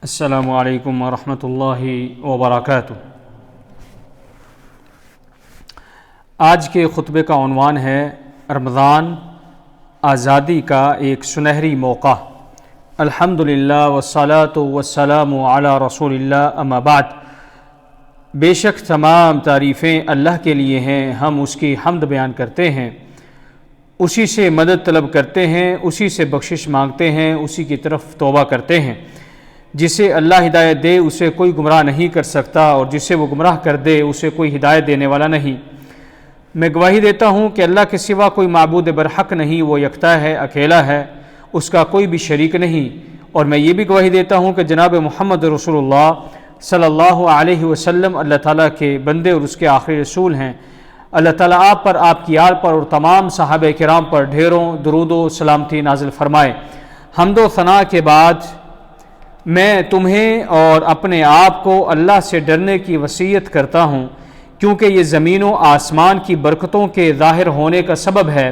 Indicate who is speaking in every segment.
Speaker 1: السلام علیکم ورحمۃ اللہ وبرکاتہ۔ آج کے خطبے کا عنوان ہے رمضان آزادی کا ایک سنہری موقع۔ الحمدللہ والصلاۃ والسلام علی رسول اللہ، اما بعد۔ بے شک تمام تعریفیں اللہ کے لیے ہیں، ہم اس کی حمد بیان کرتے ہیں، اسی سے مدد طلب کرتے ہیں، اسی سے بخشش مانگتے ہیں، اسی کی طرف توبہ کرتے ہیں۔ جسے اللہ ہدایت دے اسے کوئی گمراہ نہیں کر سکتا، اور جسے وہ گمراہ کر دے اسے کوئی ہدایت دینے والا نہیں۔ میں گواہی دیتا ہوں کہ اللہ کے سوا کوئی معبود برحق نہیں، وہ یکتا ہے، اکیلا ہے، اس کا کوئی بھی شریک نہیں۔ اور میں یہ بھی گواہی دیتا ہوں کہ جناب محمد رسول اللہ صلی اللہ علیہ وسلم اللہ تعالیٰ کے بندے اور اس کے آخری رسول ہیں۔ اللہ تعالیٰ آپ پر، آپ کی آل پر اور تمام صحابہ کرام پر ڈھیروں درود و سلامتی نازل فرمائے۔ حمد و ثنا کے بعد میں تمہیں اور اپنے آپ کو اللہ سے ڈرنے کی وصیت کرتا ہوں، کیونکہ یہ زمین و آسمان کی برکتوں کے ظاہر ہونے کا سبب ہے۔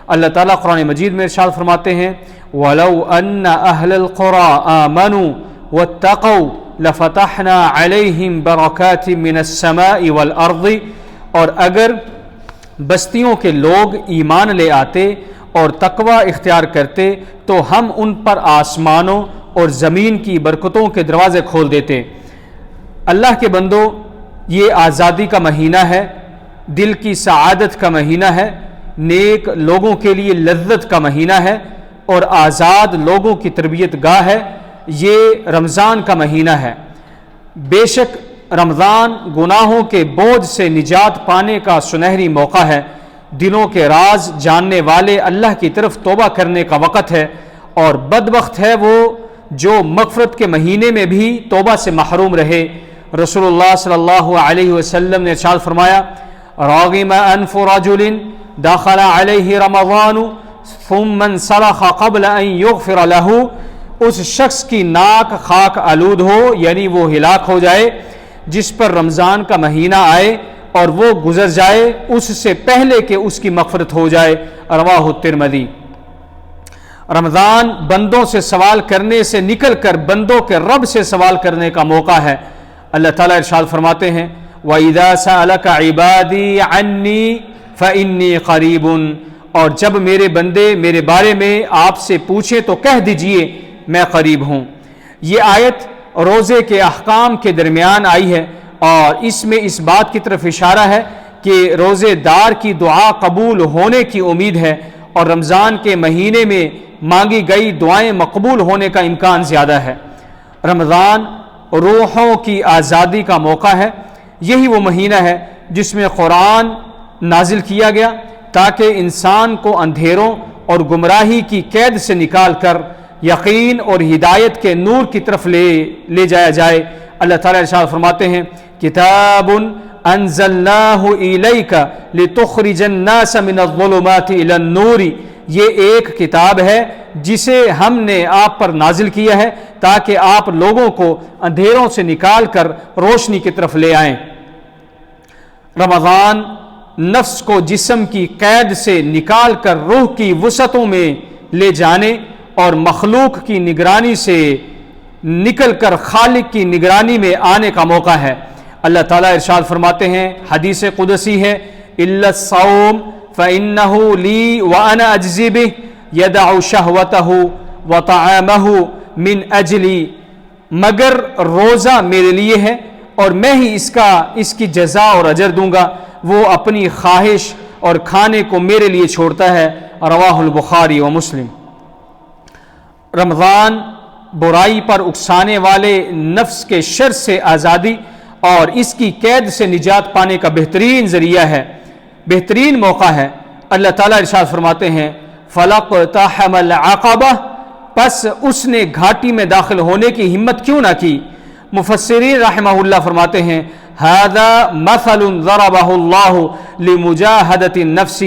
Speaker 1: اللہ تعالیٰ قرآن مجید میں ارشاد فرماتے ہیں وَلَوْ أَنَّ أَهْلَ الْقُرَىٰ آمَنُوا وَاتَّقَوْا لَفَتَحْنَا عَلَيْهِمْ بَرَكَاتٍ مِّنَ السَّمَاءِ وَالْأَرْضِ، اور اگر بستیوں کے لوگ ایمان لے آتے اور تقوی اختیار کرتے تو ہم ان پر آسمانوں اور زمین کی برکتوں کے دروازے کھول دیتے۔ اللہ کے بندو، یہ آزادی کا مہینہ ہے، دل کی سعادت کا مہینہ ہے، نیک لوگوں کے لیے لذت کا مہینہ ہے، اور آزاد لوگوں کی تربیت گاہ ہے۔ یہ رمضان کا مہینہ ہے۔ بے شک رمضان گناہوں کے بوجھ سے نجات پانے کا سنہری موقع ہے، دلوں کے راز جاننے والے اللہ کی طرف توبہ کرنے کا وقت ہے، اور بدبخت ہے وہ جو مغفرت کے مہینے میں بھی توبہ سے محروم رہے۔ رسول اللہ صلی اللہ علیہ وسلم نے ارشاد فرمایا راغم انف رجل دخل علیہ رمضان ثم انسلخ قبل ان یغفر له، اس شخص کی ناک خاک آلود ہو، یعنی وہ ہلاک ہو جائے جس پر رمضان کا مہینہ آئے اور وہ گزر جائے اس سے پہلے کہ اس کی مغفرت ہو جائے۔ رواہ الترمذی۔ رمضان بندوں سے سوال کرنے سے نکل کر بندوں کے رب سے سوال کرنے کا موقع ہے۔ اللہ تعالیٰ ارشاد فرماتے ہیں وَإِذَا سَأَلَكَ عِبَادِي عَنِّي فَإِنِّي قَرِيبٌ، اور جب میرے بندے میرے بارے میں آپ سے پوچھیں تو کہہ دیجئے میں قریب ہوں۔ یہ آیت روزے کے احکام کے درمیان آئی ہے، اور اس میں اس بات کی طرف اشارہ ہے کہ روزے دار کی دعا قبول ہونے کی امید ہے، اور رمضان کے مہینے میں مانگی گئی دعائیں مقبول ہونے کا امکان زیادہ ہے۔ رمضان روحوں کی آزادی کا موقع ہے۔ یہی وہ مہینہ ہے جس میں قرآن نازل کیا گیا تاکہ انسان کو اندھیروں اور گمراہی کی قید سے نکال کر یقین اور ہدایت کے نور کی طرف لے جایا جائے۔ اللہ تعالیٰ ارشاد فرماتے ہیں کتاب انزلناہ الیک لتخرج الناس من الظلمات الی النور، یہ ایک کتاب ہے جسے ہم نے آپ پر نازل کیا ہے تاکہ آپ لوگوں کو اندھیروں سے نکال کر روشنی کی طرف لے آئیں۔ رمضان نفس کو جسم کی قید سے نکال کر روح کی وسعتوں میں لے جانے اور مخلوق کی نگرانی سے نکل کر خالق کی نگرانی میں آنے کا موقع ہے۔ اللہ تعالیٰ ارشاد فرماتے ہیں، حدیث قدسی ہے الا الصوم فإنه لي وأنا أجزي به يدع شهوته وطعامه من أجلي، مگر روزہ میرے لیے ہے اور میں ہی اس کی جزا اور اجر دوں گا، وہ اپنی خواہش اور کھانے کو میرے لیے چھوڑتا ہے۔ رواہ البخاری و مسلم۔ رمضان برائی پر اکسانے والے نفس کے شر سے آزادی اور اس کی قید سے نجات پانے کا بہترین ذریعہ ہے، بہترین موقع ہے۔ اللہ تعالیٰ ارشاد فرماتے ہیں فَلَقْتَحَمَ الْعَقَبَةَ، پس اس نے گھاٹی میں داخل ہونے کی ہمت کیوں نہ کی۔ مفسرین رحمہ اللہ فرماتے ہیں هَذَا مَثَلٌ ضَرَبَهُ اللَّهُ لِمُجَاهَدَةِ النَّفْسِ،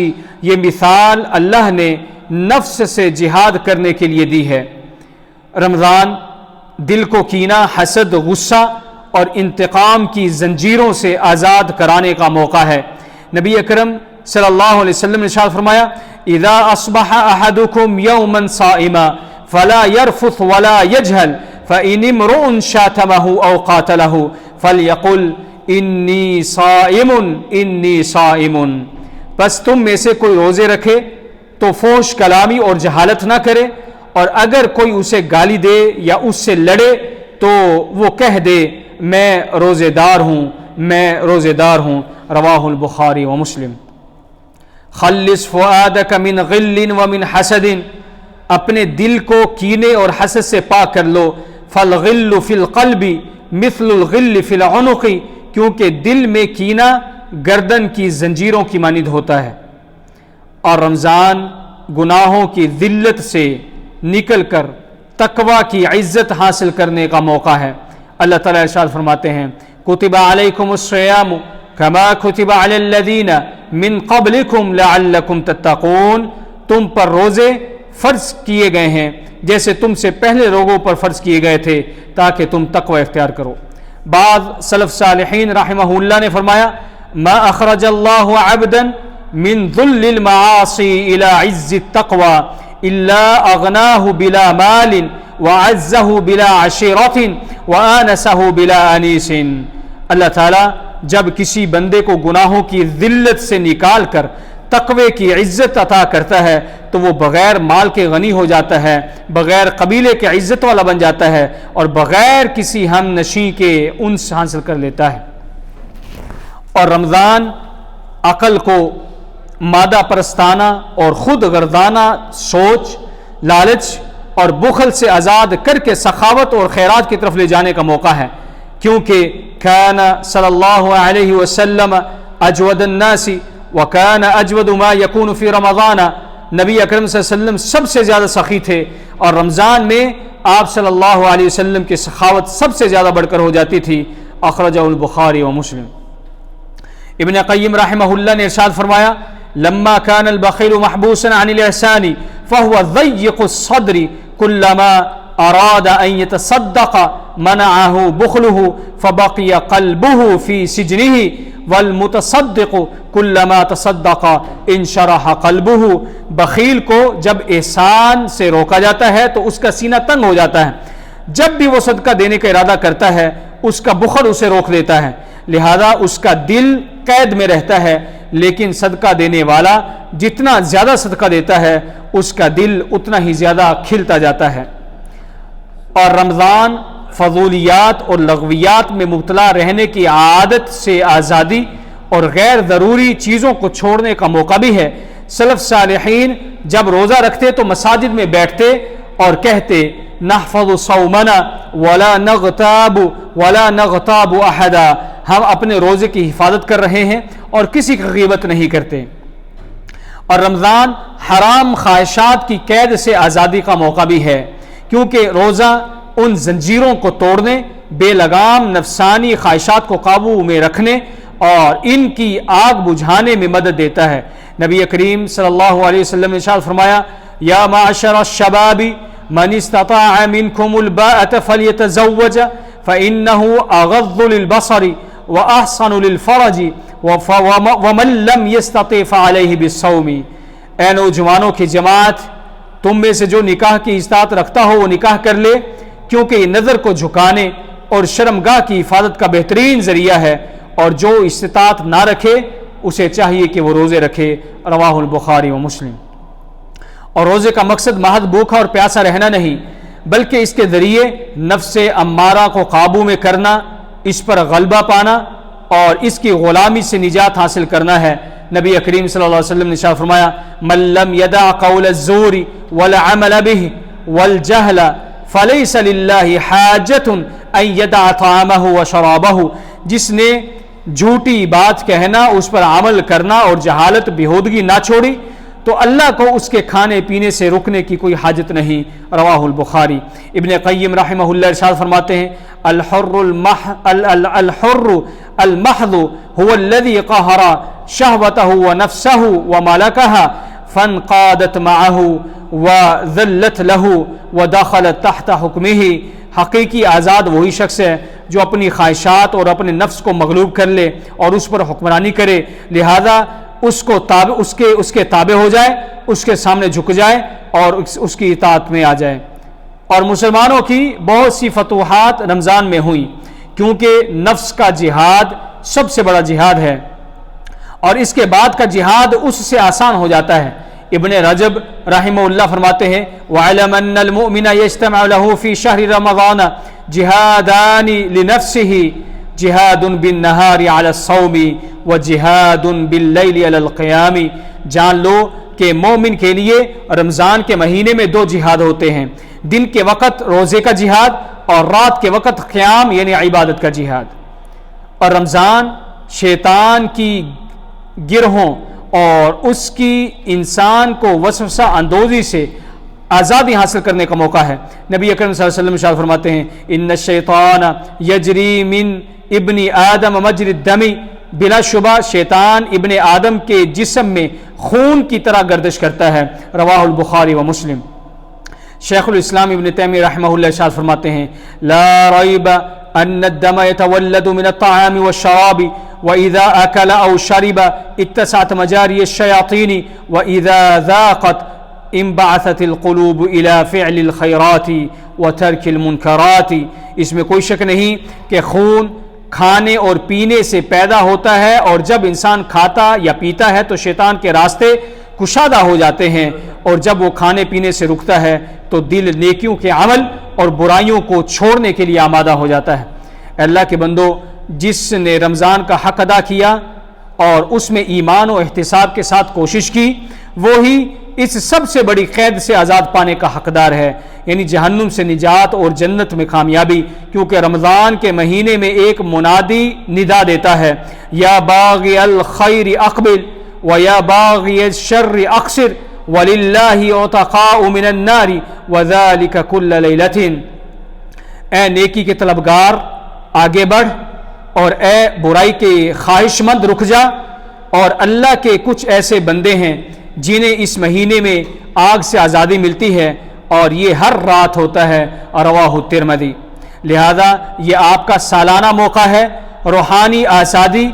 Speaker 1: یہ مثال اللہ نے نفس سے جہاد کرنے کے لیے دی ہے۔ رمضان دل کو کینہ، حسد، غصہ اور انتقام کی زنجیروں سے آزاد کرانے کا موقع ہے۔ نبی اکرم صلی اللہ علیہ وسلم نے ارشاد فرمایا اذا اصبح احدکم یوما صائما فلا يرفث ولا يجهل فإن امرؤ شاتمه أو قاتله فليقل إني صائم إني صائم. بس تم میں سے کوئی روزے رکھے تو فحش کلامی اور جہالت نہ کرے، اور اگر کوئی اسے گالی دے یا اس سے لڑے تو وہ کہہ دے میں روزے دار ہوں، میں روزے دار ہوں. رواہ البخاری و مسلم. خلص فؤادک من غل ومن حسد، اپنے دل کو کینے اور حسد سے پاک کر لو. فالغل فی القلب مثل الغل فی العنق، کیونکہ دل میں کینہ گردن کی زنجیروں کی مانند ہوتا ہے. اور رمضان گناہوں کی ذلت سے نکل کر تقوی کی عزت حاصل کرنے کا موقع ہے. اللہ تعالیٰ ارشاد فرماتے ہیں کتب علیکم الصیام کما کتب علی الذین من قبلکم لعلکم تتقون، تم پر روزے فرض کیے گئے ہیں جیسے تم سے پہلے لوگوں پر فرض کیے گئے تھے تاکہ تم تقوی اختیار کرو. بعض سلف صالحین رحمہ اللہ نے فرمایا ما اخرج اللہ عبدا من ذل المعاصی الى عز التقوی الا اغناہ بلا مال وعزہ بلا عشیرت وآنسہ بلا انیس. اللہ تعالیٰ جب کسی بندے کو گناہوں کی ذلت سے نکال کر تقوی کی عزت عطا کرتا ہے تو وہ بغیر مال کے غنی ہو جاتا ہے، بغیر قبیلے کے عزت والا بن جاتا ہے، اور بغیر کسی ہم نشیں کے انس حاصل کر لیتا ہے. اور رمضان عقل کو مادہ پرستانہ اور خود گردانہ سوچ، لالچ اور بخل سے آزاد کر کے سخاوت اور خیرات کی طرف لے جانے کا موقع ہے، کیونکہ کان صلی اللہ علیہ وسلم اجود الناس وکان اجود ما یکون فی رمضان، نبی اکرم صلی اللہ علیہ وسلم سب سے زیادہ سخی تھے، اور رمضان میں آپ صلی اللہ علیہ وسلم کی سخاوت سب سے زیادہ بڑھ کر ہو جاتی تھی. اخرجہ البخاری و مسلم. ابن قیم رحمہ اللہ نے ارشاد فرمایا لما كان البخيل محبوسا عن الإحسان فهو ضيق الصدر كلما أراد أن يتصدق منعه بخله فبقي قلبه في سجنه والمتصدق كلما تصدق انشرح قلبه. بخیل کو جب احسان سے روکا جاتا ہے تو اس کا سینہ تنگ ہو جاتا ہے، جب بھی وہ صدقہ دینے کا ارادہ کرتا ہے اس کا بخل اسے روک لیتا ہے، لہذا اس کا دل قید میں رہتا ہے. لیکن صدقہ دینے والا جتنا زیادہ صدقہ دیتا ہے اس کا دل اتنا ہی زیادہ کھلتا جاتا ہے. اور رمضان فضولیات اور لغویات میں مبتلا رہنے کی عادت سے آزادی اور غیر ضروری چیزوں کو چھوڑنے کا موقع بھی ہے. سلف صالحین جب روزہ رکھتے تو مساجد میں بیٹھتے اور کہتے نحفظ صومنا ولا نغتاب احدا، ہم اپنے روزے کی حفاظت کر رہے ہیں اور کسی کی غیبت نہیں کرتے. اور رمضان حرام خواہشات کی قید سے آزادی کا موقع بھی ہے، کیونکہ روزہ ان زنجیروں کو توڑنے، بے لگام نفسانی خواہشات کو قابو میں رکھنے اور ان کی آگ بجھانے میں مدد دیتا ہے. نبی کریم صلی اللہ علیہ وسلم نے ارشاد فرمایا یا معشر الشباب من استطاع منکم الباءة فلیتزوج فإنه اغض للبصر واحسن للفرج ومن لم يستطع فعليه بالصوم. اے نوجوانوں کی جماعت، تم میں سے جو نکاح کی استطاعت رکھتا ہو وہ نکاح کر لے، کیونکہ یہ نظر کو جھکانے اور شرمگاہ کی حفاظت کا بہترین ذریعہ ہے، اور جو استطاعت نہ رکھے اسے چاہیے کہ وہ روزے رکھے. رواہ البخاری و مسلم. اور روزے کا مقصد محض بھوکا اور پیاسا رہنا نہیں، بلکہ اس کے ذریعے نفس امارہ کو قابو میں کرنا، اس پر غلبہ پانا اور اس کی غلامی سے نجات حاصل کرنا ہے. نبی کریم صلی اللہ علیہ وسلم نے ارشاد فرمایا من لم يدع قول الزور والعمل به والجهل فليس لله حاجة ان يدع طعامه وشرابه. جس نے جھوٹی بات کہنا، اس پر عمل کرنا اور جہالت بیہودگی نہ چھوڑی تو اللہ کو اس کے کھانے پینے سے رکنے کی کوئی حاجت نہیں. رواہ البخاری. ابن قیم رحمہ اللہ ارشاد فرماتے ہیں الحر المحض هو الذي قهر شهوته ونفسه وملكها فانقادت معه وذلت له ودخلت تحت حکمه. حقیقی آزاد وہی شخص ہے جو اپنی خواہشات اور اپنے نفس کو مغلوب کر لے اور اس پر حکمرانی کرے، لہذا اس کے تابع ہو جائے، اس کے سامنے جھک جائے اور اس کی اطاعت میں آ جائے. اور مسلمانوں کی بہت سی فتوحات رمضان میں ہوئی، کیونکہ نفس کا جہاد سب سے بڑا جہاد ہے اور اس کے بعد کا جہاد اس سے آسان ہو جاتا ہے۔ ابن رجب رحمہ اللہ فرماتے ہیں وَعَلَمَ أَنَّ الْمُؤْمِنَ يَجْتَمِعُ لَهُ فِي شَهْرِ رَمَضَانَ جِهَادَانِ لِنَفْسِهِ جِهَادٌ بِالنَّهَارِ عَلَى الصَّوْمِ وَجِهَادٌ بِاللَّيْلِ عَلَى الْقِيَامِ، جان لو کہ مومن کے لیے رمضان کے مہینے میں دو جہاد ہوتے ہیں، دن کے وقت روزے کا جہاد اور رات کے وقت قیام یعنی عبادت کا جہاد۔ اور رمضان شیطان کی گرہوں اور اس کی انسان کو وسوسہ اندوزی سے آزادی حاصل کرنے کا موقع ہے۔ نبی اکرم صلی اللہ علیہ وسلم ارشاد فرماتے ہیں ان الشیطان یجری من ابن آدم مجری الدم، بلا شبہ شیطان ابن آدم کے جسم میں خون کی طرح گردش کرتا ہے، رواہ البخاری و مسلم۔ شیخ الاسلام ابن تیمیہ رحمہ اللہ ارشاد فرماتے ہیں لا ریب ان الدم يتولد من الطعام والشراب وإذا أكل أو شرب اتسعت مجاري الشياطين وإذا ذاقت انبعثت القلوب إلى فعل الخيرات وترك المنكرات۔ اس میں کوئی شک نہیں کہ خون کھانے اور پینے سے پیدا ہوتا ہے، اور جب انسان کھاتا یا پیتا ہے تو شیطان کے راستے کشادہ ہو جاتے ہیں، اور جب وہ کھانے پینے سے رکتا ہے تو دل نیکیوں کے عمل اور برائیوں کو چھوڑنے کے لیے آمادہ ہو جاتا ہے۔ اللہ کے بندو، جس نے رمضان کا حق ادا کیا اور اس میں ایمان و احتساب کے ساتھ کوشش کی، وہی اس سب سے بڑی قید سے آزاد پانے کا حقدار ہے، یعنی جہنم سے نجات اور جنت میں کامیابی۔ کیونکہ رمضان کے مہینے میں ایک منادی ندا دیتا ہے یا باغی الخیر اقبل و یا باغی الشر اقصر وللہ عتقاء من النار وذلک کل لیلۃ۔ اے نیکی کے طلبگار آگے بڑھ، اور اے برائی کے خواہش مند رک جا، اور اللہ کے کچھ ایسے بندے ہیں جنہیں اس مہینے میں آگ سے آزادی ملتی ہے، اور یہ ہر رات ہوتا ہے، رواہ الترمذی۔ لہذا یہ آپ کا سالانہ موقع ہے روحانی آزادی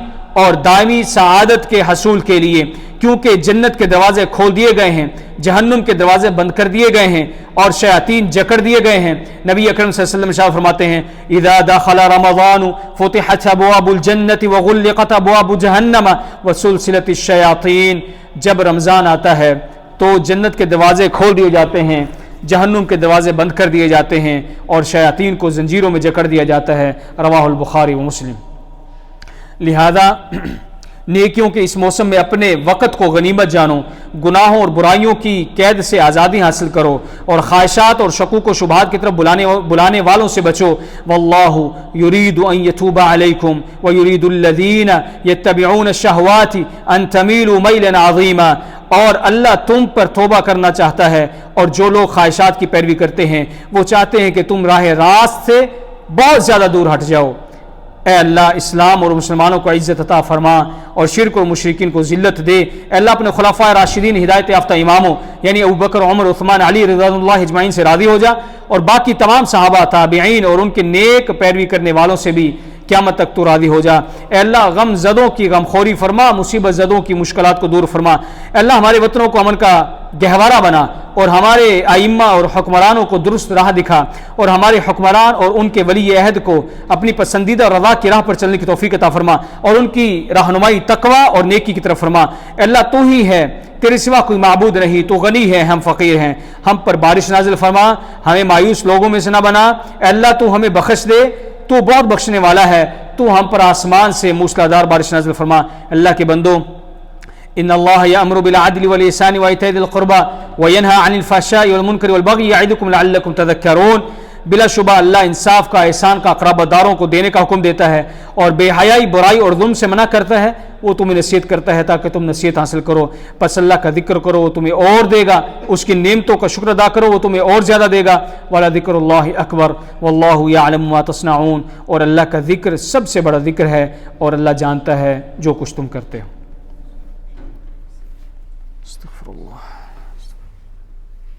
Speaker 1: اور دائمی سعادت کے حصول کے لیے، کیونکہ جنت کے دروازے کھول دیے گئے ہیں، جہنم کے دروازے بند کر دیے گئے ہیں، اور شیاطین جکڑ دیے گئے ہیں۔ نبی اکرم صلی اللہ علیہ وسلم ارشاد فرماتے ہیں اذا دخل رمضان فتحت ابواب الجنت وغلقت ابواب جہنم وسلسلت الشیاطین، جب رمضان آتا ہے تو جنت کے دروازے کھول دیے جاتے ہیں، جہنم کے دروازے بند کر دیے جاتے ہیں، اور شیاطین کو زنجیروں میں جکڑ دیا جاتا ہے، رواہ البخاری و مسلم۔ لہذا نیکیوں کے اس موسم میں اپنے وقت کو غنیمت جانو، گناہوں اور برائیوں کی قید سے آزادی حاصل کرو، اور خواہشات اور شکوک و شبہات کی طرف بلانے والوں سے بچو۔ واللہ یرید ان یتوب علیکم ویرید الذین یتبعون الشہوات ان تمیلوا میلا عظیما، اور اللہ تم پر توبہ کرنا چاہتا ہے، اور جو لوگ خواہشات کی پیروی کرتے ہیں وہ چاہتے ہیں کہ تم راہ راست سے بہت زیادہ دور ہٹ جاؤ۔ اے اللہ اسلام اور مسلمانوں کو عزت عطا فرما اور شرک اور مشرکین کو ذلت دے۔ اے اللہ اپنے خلفائے راشدین ہدایت یافتہ اماموں یعنی ابوبکر، عمر، عثمان، علی رضی اللہ اجمعین سے راضی ہو جا، اور باقی تمام صحابہ، تابعین اور ان کے نیک پیروی کرنے والوں سے بھی قیامت تک تو راضی ہو جا۔ اے اللہ غم زدوں کی غمخوری فرما، مصیبت زدوں کی مشکلات کو دور فرما۔ اے اللہ ہمارے وطنوں کو امن کا گہوارہ بنا، اور ہمارے ائمہ اور حکمرانوں کو درست راہ دکھا، اور ہمارے حکمران اور ان کے ولی عہد کو اپنی پسندیدہ رضا کی راہ پر چلنے کی توفیق عطا فرما، اور ان کی رہنمائی تقوی اور نیکی کی طرف فرما۔ اے اللہ تو ہی ہے، تیرے سوا کوئی معبود نہیں، تو غنی ہے، ہم فقیر ہیں، ہم پر بارش نازل فرما، ہمیں مایوس لوگوں میں سے نہ بنا۔ اے اللہ تو ہمیں بخش دے، تو بہت بخشنے والا ہے، تو ہم پر آسمان سے موسلادھار بارش نازل فرما۔ اللہ کے بندو، ان اللہ یامر بالعدل والاحسان وایتاء ذی القربى وینہی عن الفحشاء والمنکر والبغی یعظکم لعلکم تذکرون۔ بلا شبہ اللہ انصاف کا، احسان کا، قرابت داروں کو دینے کا حکم دیتا ہے، اور بے حیائی، برائی اور ظلم سے منع کرتا ہے۔ وہ تمہیں نصیحت کرتا ہے تاکہ تم نصیحت حاصل کرو۔ پس اللہ کا ذکر کرو، وہ تمہیں اور دے گا، اس کی نعمتوں کا شکر ادا کرو، وہ تمہیں اور زیادہ دے گا۔ وَلَذِكْرُ اللَّهِ أَكْبَرُ وَاللَّهُ يَعْلَمُ مَا تَصْنَعُونَ، اور اللہ کا ذکر سب سے بڑا ذکر ہے، اور اللہ جانتا ہے جو کچھ تم کرتے ہو۔ استغفر اللہ۔